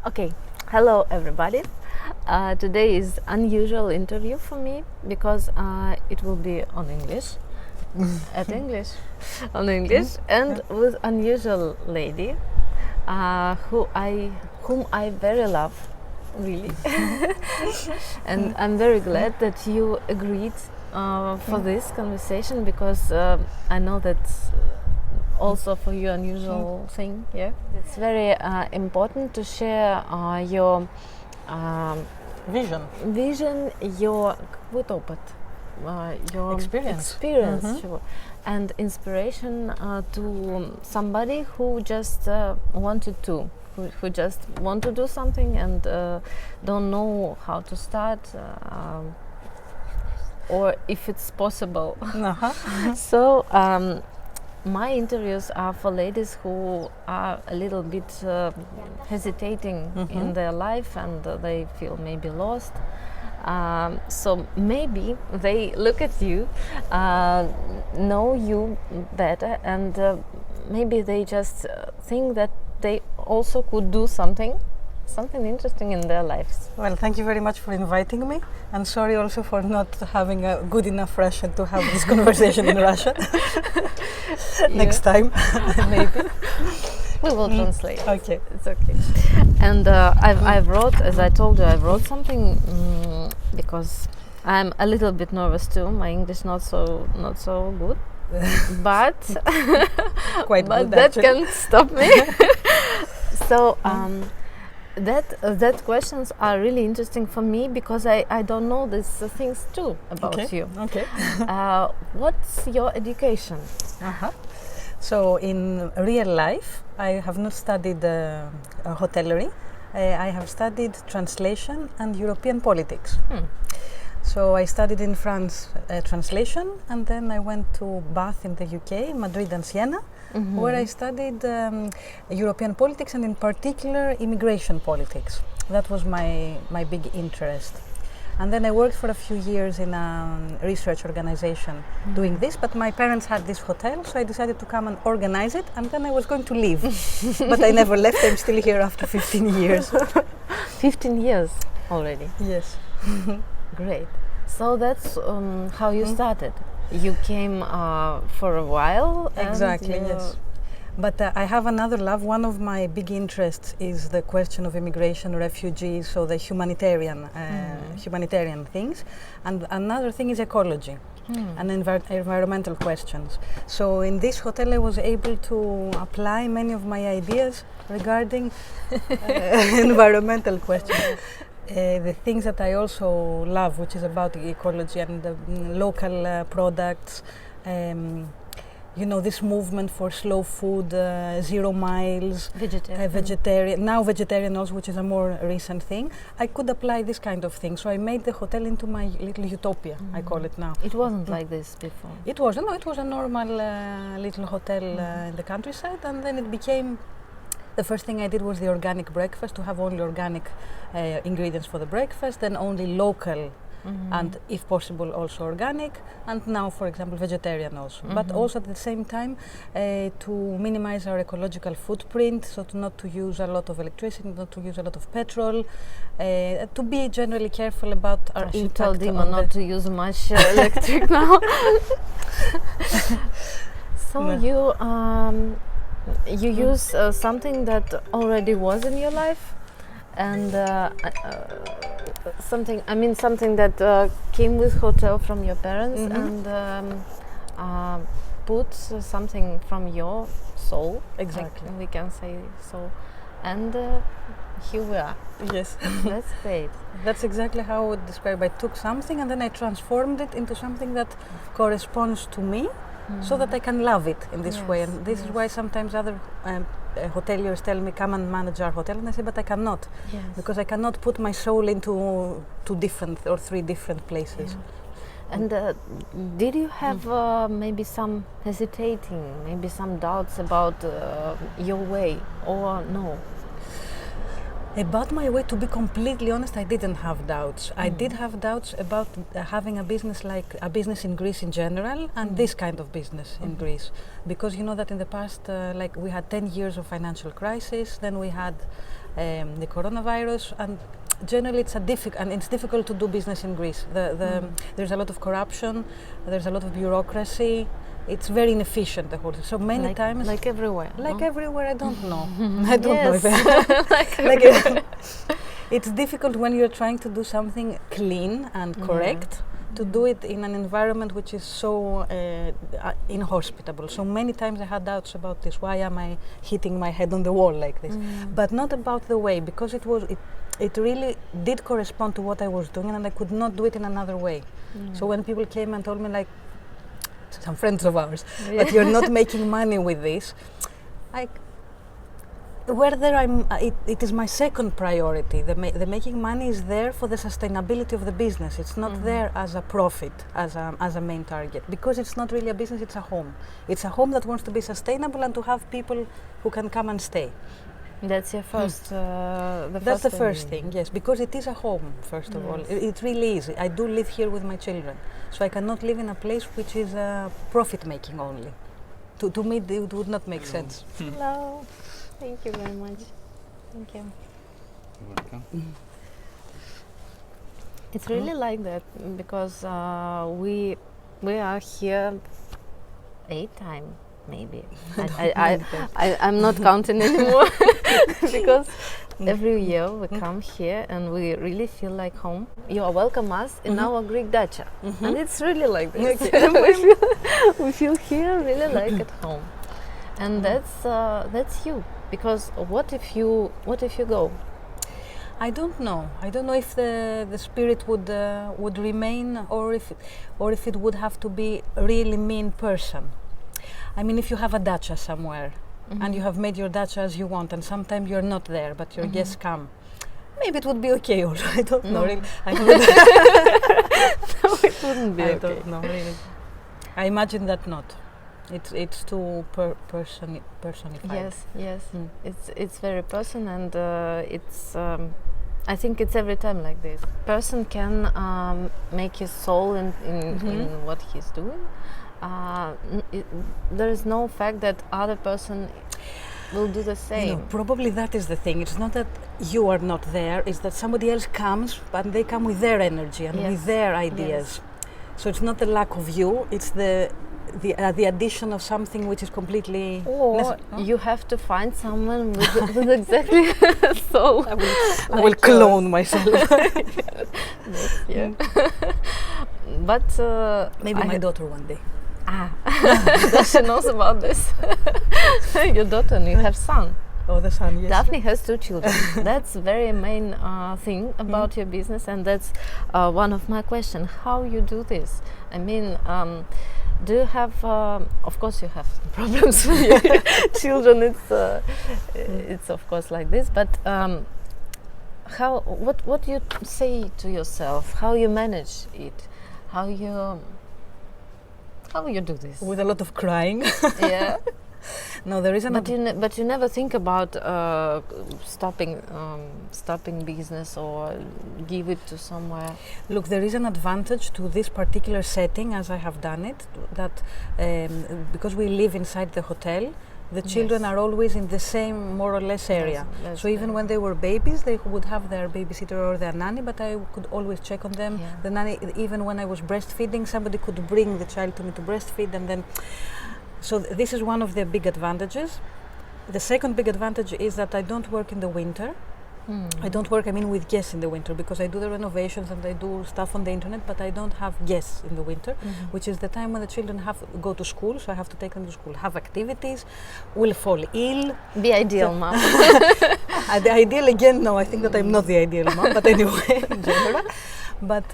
Okay, hello everybody. Today is unusual interview for me because it will be on English, on English, and with unusual lady whom I very love, really, and I'm very glad that you agreed for this conversation because I know that. Also for you unusual thing, yeah. It's very important to share your vision, your опыт, your experience, sure, and inspiration to somebody who just who just want to do something and don't know how to start or if it's possible. So. My interviews are for ladies who are a little bit hesitating in their life and they feel maybe lost. So maybe they look at you, know you better, and maybe they just think that they also could do something interesting in their lives. Well, thank you very much for inviting me, and sorry also for not having a good enough Russian to have this conversation in Russian. Next time, maybe. We will translate. Okay. It's okay. And I wrote, as I told you, I wrote something because I'm a little bit nervous too. My English not so good, but quite but good, that actually. can't stop me. So that questions are really interesting for me because I don't know these things too about you. Okay. What's your education? So in real life, I have not studied hotellery. I have studied translation and European politics. So I studied in France translation, and then I went to Bath in the UK, Madrid and Siena, where I studied European politics and in particular immigration politics. That was my big interest. And then I worked for a few years in a research organization doing this, but my parents had this hotel, so I decided to come and organize it, and then I was going to leave. But I never left, I'm still here after 15 years. 15 years already? Yes. Great. So that's how you started. You came for a while. Exactly, yes. But I have another love. One of my big interests is the question of immigration, refugees, so the humanitarian things. And another thing is ecology and environmental questions. So in this hotel I was able to apply many of my ideas regarding environmental questions. The things that I also love, which is about ecology and the local products, this movement for slow food, 0 miles, vegetarian, now vegetarian also, which is a more recent thing. I could apply this kind of thing. So I made the hotel into my little utopia, I call it now. It wasn't like this before? It wasn't, no, it was a normal little hotel in the countryside, and then it became. The first thing I did was the organic breakfast, to have only organic ingredients for the breakfast, then only local and, if possible, also organic, and now, for example, vegetarian also. But also at the same time to minimize our ecological footprint, so not to use a lot of electricity, not to use a lot of petrol, to be generally careful about our impact. You told Dima not to use much electric now. So you use something that already was in your life, and something that came with hotel from your parents, and put something from your soul. Exactly. We can say so, and here we are. Yes. That's great. That's exactly how I would describe. I took something and then I transformed it into something that corresponds to me, so that I can love it in this way. And this is why sometimes other hoteliers tell me, come and manage our hotel, and I say, but I cannot, because I cannot put my soul into 2 different or 3 different places. And did you have maybe some hesitating, maybe some doubts about your way, or no? About my way, to be completely honest, I didn't have doubts. I did have doubts about having a business like a business in Greece in general, and this kind of business in Greece. Because you know that in the past, like we had 10 years of financial crisis, then we had the coronavirus, and generally it's difficult to do business in Greece. There's a lot of corruption, there's a lot of bureaucracy. It's very inefficient, the whole thing. So many times, like everywhere. Everywhere, I don't know. I don't know if it's difficult when you're trying to do something clean and correct, to do it in an environment which is so inhospitable. So many times I had doubts about this. Why am I hitting my head on the wall like this? But not about the way, because it really did correspond to what I was doing, and I could not do it in another way. So when people came and told me, like some friends of ours, but you're not making money with this, it is my second priority. The making money is there for the sustainability of the business. It's not there as a profit, as a main target, because it's not really a business, it's a home. It's a home that wants to be sustainable and to have people who can come and stay. That's your first. That's the first thing, yes, because it is a home, first of all. It really is. I do live here with my children, so I cannot live in a place which is profit-making only. To me, it would not make sense. Hello. Thank you very much. Thank you. You're welcome. It's really like that, because we are here 8 times. Maybe I'm not counting anymore because every year we come here and we really feel like home. You are welcome us in our Greek dacha, and it's really like this. we feel here really like at home, and that's you. Because what if you go? I don't know. I don't know if the spirit would remain, or if it would have to be really me in person. I mean, if you have a dacha somewhere and you have made your dacha as you want, and sometimes you're not there, but your guests come, maybe it would be okay. Also, I don't know. Really. No, it wouldn't be okay. I don't know. Really. I imagine that not. It's too personified. Yes. It's very person, and it's. I think it's every time like this. Person can make his soul in what he's doing. There is no fact that other person will do the same. You know, probably that is the thing. It's not that you are not there, it's that somebody else comes, but they come with their energy and with their ideas. So it's not the lack of you, it's the addition of something which is completely... Or you have to find someone with exactly soul. I will clone myself. But maybe my daughter one day. She knows about this. Your daughter, and you have son. Oh, the son, yes. Daphne has 2 children. That's very main thing about your business, and that's one of my questions. How you do this? I mean, do you have? Of course, you have problems with your children. It's of course like this. But how? What do you say to yourself? How you manage it? How you do this? With a lot of crying. Yeah. No, there isn't. But you never think about stopping business or give it to somewhere. Look, there is an advantage to this particular setting, as I have done it. That because we live inside the hotel, the children are always in the same, more or less, area. So even when they were babies, they would have their babysitter or their nanny, but I could always check on them. Yeah. The nanny, even when I was breastfeeding, somebody could bring the child to me to breastfeed, and then. So this is one of the big advantages. The second big advantage is that I don't work in the winter. I don't work, with guests in the winter, because I do the renovations and I do stuff on the internet, but I don't have guests in the winter, which is the time when the children go to school, so I have to take them to school, have activities, will fall ill. The ideal mom. The ideal, again, no, I think that I'm not the ideal mom, but anyway, in general. But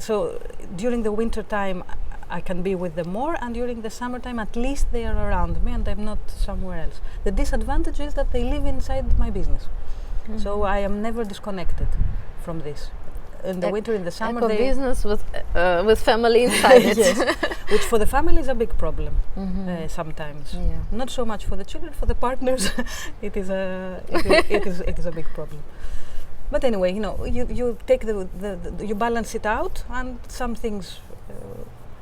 so during the winter time, I can be with them more, and during the summertime, at least they are around me and I'm not somewhere else. The disadvantage is that they live inside my business. So I am never disconnected from this. In the winter, in the summer, business with family inside it. Yes, which for the family is a big problem sometimes. Yeah. Not so much for the children, for the partners, it is a big problem. But anyway, you take you balance it out, and some things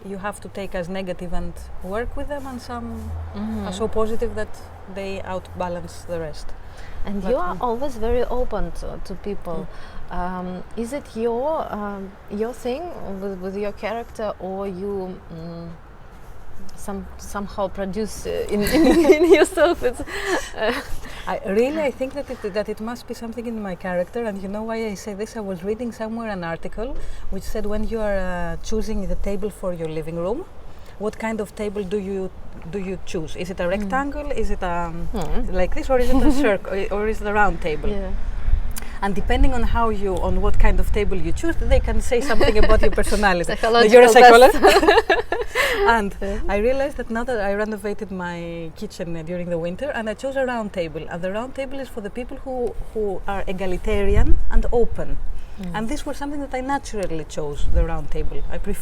you have to take as negative and work with them, and some are so positive that they outbalance the rest. And you are always very open to people. Is it your thing with your character, or you somehow produce in yourself? It's I think that it must be something in my character. And you know why I say this? I was reading somewhere an article which said when you are choosing the table for your living room, what kind of table do you choose? Is it a rectangle? Is it like this, or is it a circle, or is it a round table? Yeah. And depending on on what kind of table you choose, they can say something about your personality. You're a psychologist. And I realized that now that I renovated my kitchen during the winter, and I chose a round table. And the round table is for the people who are egalitarian and open. And this was something that I naturally chose, the round table.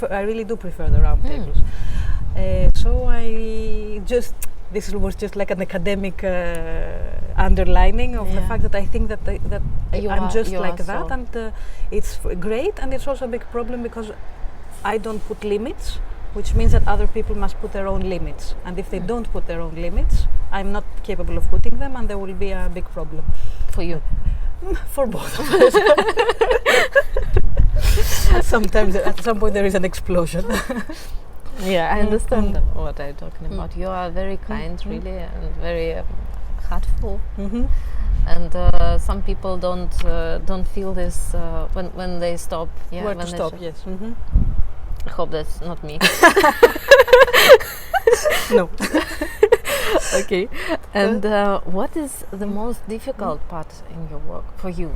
I really do prefer the round tables. So this was just like an academic underlining of the fact that I think that I'm just like that, and it's great. And it's also a big problem because I don't put limits, which means that other people must put their own limits. And if they don't put their own limits, I'm not capable of putting them, and there will be a big problem. For you? For both of us. Sometimes, at some point, there is an explosion. Yeah, I understand what I'm talking about. You are very kind, really, and very heartful. And some people don't feel this when they stop. Yeah, when to stop? Yes. I hope that's not me. No. Okay. And what is the most difficult part in your work for you?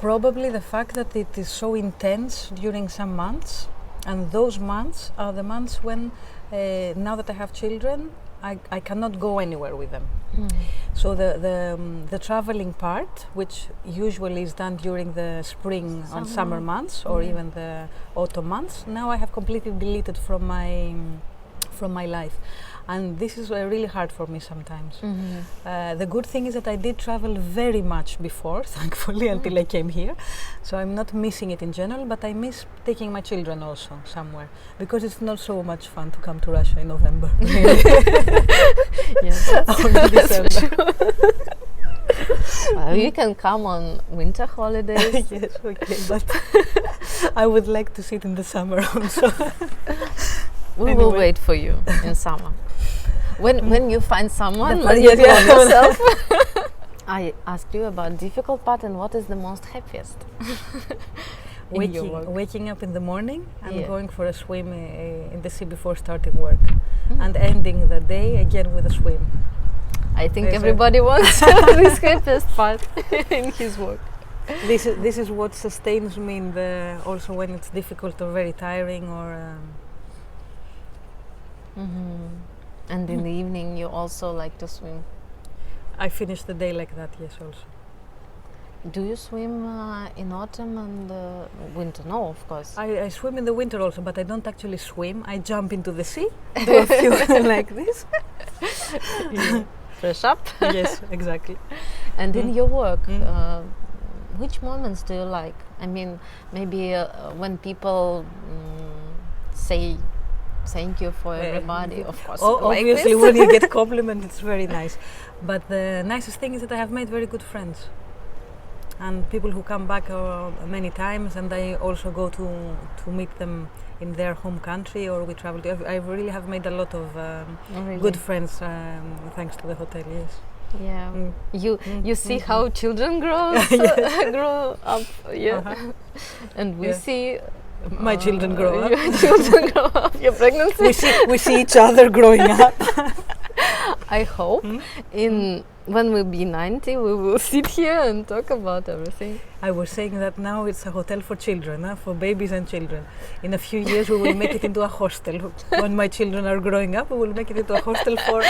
Probably the fact that it is so intense during some months, and those months are the months when, now that I have children, I cannot go anywhere with them. So the traveling part, which usually is done during the spring and summer months, or even the autumn months, now I have completely deleted from my life. And this is really hard for me sometimes. The good thing is that I did travel very much before, thankfully, until I came here. So I'm not missing it in general, but I miss taking my children also somewhere, because it's not so much fun to come to Russia in November. That's true. You can come on winter holidays. Yes, okay, but I would like to sit in the summer also. We will wait for you in summer. When you find someone, you on yourself. I asked you about difficult part, and what is the most happiest? Waking up in the morning and going for a swim in the sea before starting work, and ending the day again with a swim. I think everybody wants this happiest part in his work. This is what sustains me also when it's difficult or very tiring or. And in the evening you also like to swim? I finish the day like that, yes, also. Do you swim in autumn and winter? No, of course. I swim in the winter also, but I don't actually swim. I jump into the sea, do a few like this. Fresh up? Yes, exactly. And in your work, which moments do you like? I mean, maybe when people say thank you for everybody, of course. Obviously, when you get compliment, it's very nice. But the nicest thing is that I have made very good friends, and people who come back many times, and I also go to meet them in their home country, or we travel to. I really have made a lot of good friends thanks to the hotel. Yes. Yeah. You see how children grow up. Yeah. And we see. My children grow up. Your children grow up. Your pregnancy. We see each other growing up. I hope when we'll be 90, we will sit here and talk about everything. I was saying that now it's a hotel for children, for babies and children. In a few years, we will make it into a hostel. When my children are growing up, we will make it into a hostel for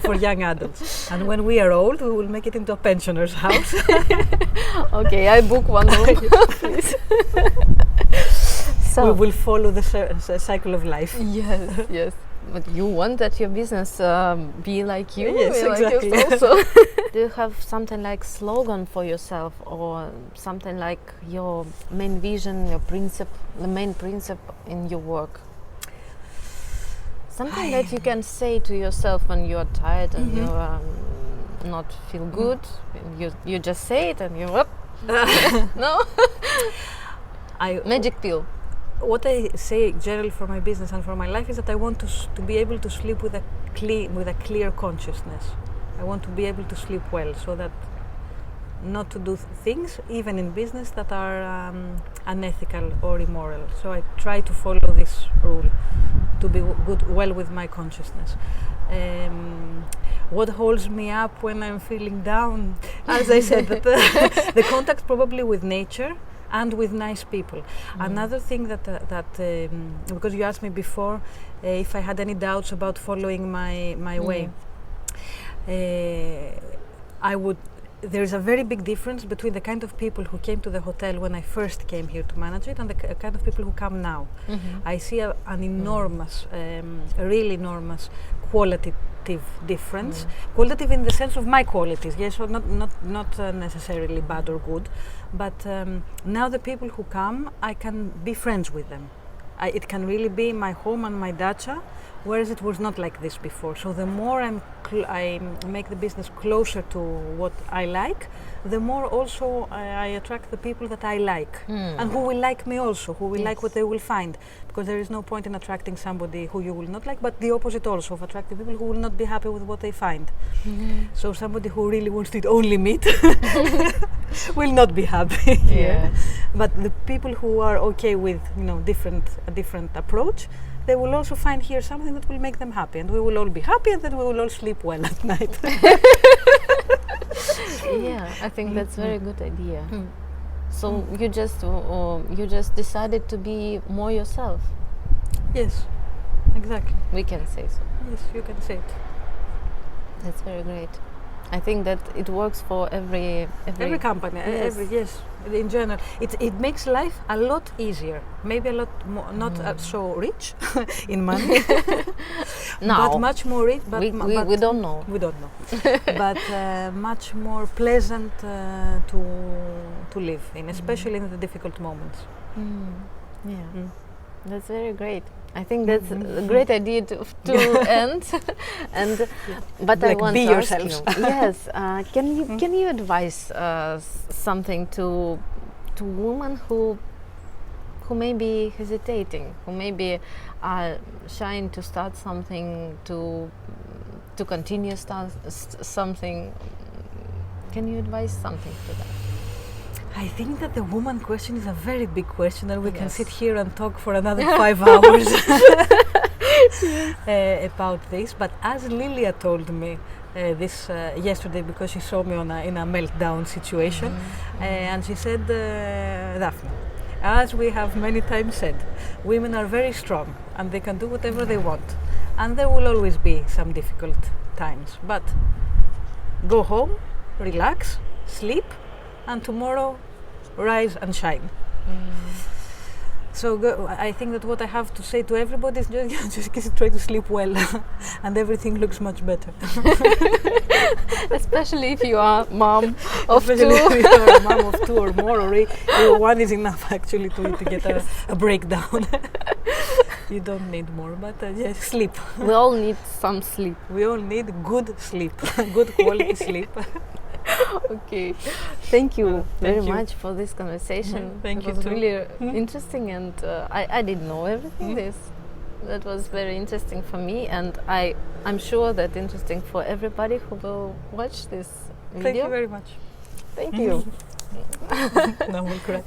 for young adults. And when we are old, we will make it into a pensioner's house. Okay, I book one room, please. So we will follow the cycle of life. Yes, yes. But you want that your business be like you? Yes, exactly. Like also. Do you have something like slogan for yourself, or something like your main vision, your principle, the main principle in your work? something that you can say to yourself when you are tired and you not feel good. You just say it and you up. No. Magic pill. What I say generally for my business and for my life is that I want to be able to sleep with a clear consciousness. I want to be able to sleep well, so that not to do things, even in business, that are unethical or immoral. So I try to follow this rule, to be well with my consciousness. What holds me up when I'm feeling down? As I said, that the contact probably with nature and with nice people. Another thing that because you asked me before if I had any doubts about following my way, there is a very big difference between the kind of people who came to the hotel when I first came here to manage it and the kind of people who come now. I see an enormous, really enormous qualitative difference. Qualitative in the sense of my qualities, yes, so not necessarily bad or good, but now the people who come, I can be friends with them. It can really be my home and my dacha, whereas it was not like this before. So the more I make the business closer to what I like, the more also I attract the people that I like and who will like me also, who will like what they will find. Because there is no point in attracting somebody who you will not like, but the opposite also, of attracting people who will not be happy with what they find. So somebody who really wants to eat only meat will not be happy here. But the people who are okay with a different approach, they will also find here something that will make them happy, and we will all be happy, and then we will all sleep well at night. Yeah, I think that's a very good idea. So you just decided to be more yourself. Yes, exactly. We can say so. Yes, you can say it. That's very great. I think that it works for every company. Yes. Yes, in general, it makes life a lot easier. Maybe a lot more, not so rich in money, but much more rich. But we don't know. We don't know, but much more pleasant to live in, especially in the difficult moments. That's very great. I think that's a great idea to end. And but like, I want to ask you, yes, can you advise something to women who may be hesitating, who may be shy to start something, to continue something? Can you advise something to that? I think that the woman question is a very big question, and we can sit here and talk for another 5 hours about this. But as Lilia told me this yesterday, because she saw me in a meltdown situation, and she said, Daphne, as we have many times said, women are very strong and they can do whatever they want, and there will always be some difficult times. But go home, relax, sleep, and tomorrow rise and shine. So I think that what I have to say to everybody is just try to sleep well and everything looks much better. Especially if you are mom of two. If you are a mom of 2 or more, or one is enough actually to get a breakdown. You don't need more, but sleep. We all need some sleep. We all need good sleep, good quality sleep. Okay, thank you very much for this conversation. Thank you. It was really interesting, and I didn't know everything. That was very interesting for me, and I'm sure that interesting for everybody who will watch this video. Thank you very much. Thank you. Now we'll cry.